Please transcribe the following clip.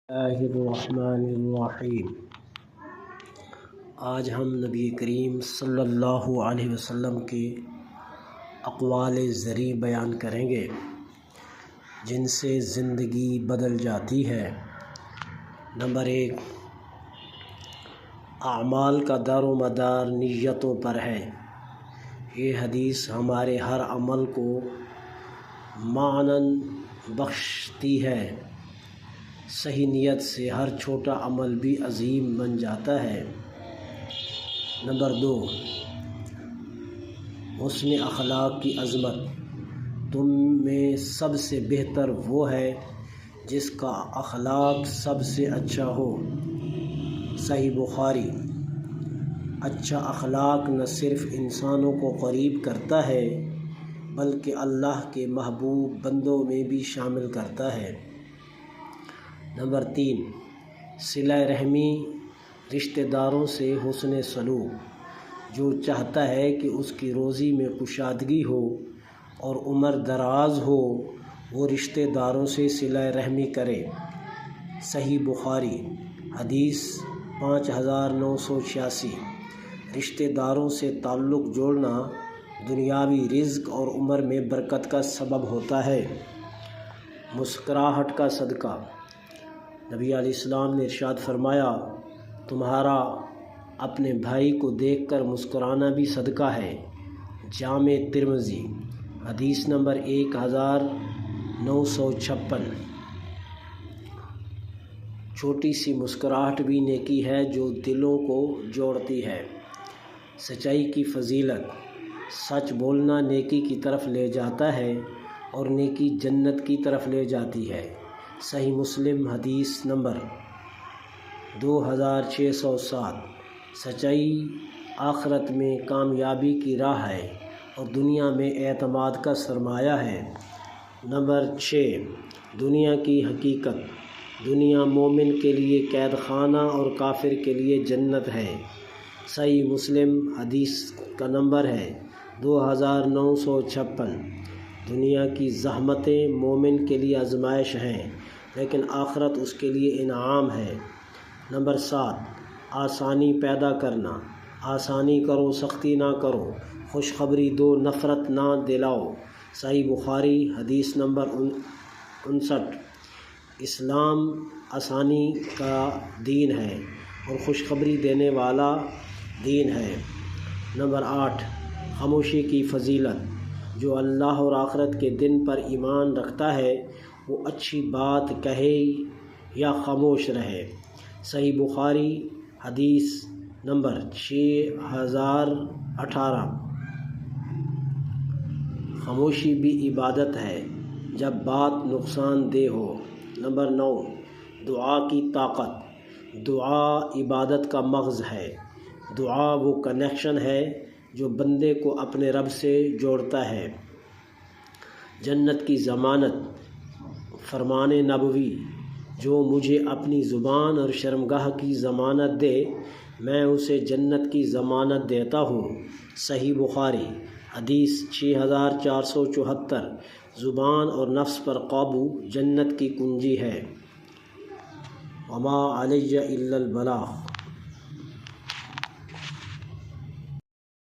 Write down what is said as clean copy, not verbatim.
اللہ الرحمن الرحیم۔ آج ہم نبی کریم صلی اللہ علیہ وسلم کے اقوال زرعی بیان کریں گے جن سے زندگی بدل جاتی ہے۔ نمبر 1، اعمال کا دار و مدار نیتوں پر ہے۔ یہ حدیث ہمارے ہر عمل کو معنی بخشتی ہے۔ صحیح نیت سے ہر چھوٹا عمل بھی عظیم بن جاتا ہے۔ نمبر 2، حسن اخلاق کی عظمت۔ تم میں سب سے بہتر وہ ہے جس کا اخلاق سب سے اچھا ہو۔ صحیح بخاری۔ اچھا اخلاق نہ صرف انسانوں کو قریب کرتا ہے بلکہ اللہ کے محبوب بندوں میں بھی شامل کرتا ہے۔ نمبر 3، صلہ رحمی، رشتہ داروں سے حسن سلوک۔ جو چاہتا ہے کہ اس کی روزی میں کشادگی ہو اور عمر دراز ہو وہ رشتہ داروں سے صلہ رحمی کرے۔ صحیح بخاری حدیث 5986۔ رشتہ داروں سے تعلق جوڑنا دنیاوی رزق اور عمر میں برکت کا سبب ہوتا ہے۔ مسکراہٹ کا صدقہ۔ نبی علیہ السلام نے ارشاد فرمایا، تمہارا اپنے بھائی کو دیکھ کر مسکرانا بھی صدقہ ہے۔ جامع ترمذی حدیث نمبر 1956۔ چھوٹی سی مسکراہٹ بھی نیکی ہے جو دلوں کو جوڑتی ہے۔ سچائی کی فضیلت۔ سچ بولنا نیکی کی طرف لے جاتا ہے اور نیکی جنت کی طرف لے جاتی ہے۔ صحیح مسلم حدیث نمبر 2607۔ سچائی آخرت میں کامیابی کی راہ ہے اور دنیا میں اعتماد کا سرمایہ ہے۔ نمبر 6، دنیا کی حقیقت۔ دنیا مومن کے لیے قید خانہ اور کافر کے لیے جنت ہے۔ صحیح مسلم حدیث کا نمبر ہے 2956۔ دنیا کی زحمتیں مومن کے لیے آزمائش ہیں لیکن آخرت اس کے لیے انعام ہے۔ نمبر 7، آسانی پیدا کرنا۔ آسانی کرو، سختی نہ کرو، خوشخبری دو، نفرت نہ دلاؤ۔ صحیح بخاری حدیث نمبر 59۔ اسلام آسانی کا دین ہے اور خوشخبری دینے والا دین ہے۔ نمبر 8، خاموشی کی فضیلت۔ جو اللہ اور آخرت کے دن پر ایمان رکھتا ہے وہ اچھی بات کہے یا خاموش رہے۔ صحیح بخاری حدیث نمبر 6018۔ خاموشی بھی عبادت ہے جب بات نقصان دہ ہو۔ نمبر 9، دعا کی طاقت۔ دعا عبادت کا مغز ہے۔ دعا وہ کنیکشن ہے جو بندے کو اپنے رب سے جوڑتا ہے۔ جنت کی ضمانت۔ فرمان نبوی، جو مجھے اپنی زبان اور شرمگاہ کی ضمانت دے میں اسے جنت کی ضمانت دیتا ہوں۔ صحیح بخاری حدیث 6474۔ زبان اور نفس پر قابو جنت کی کنجی ہے۔ وما علی الا البلاغ۔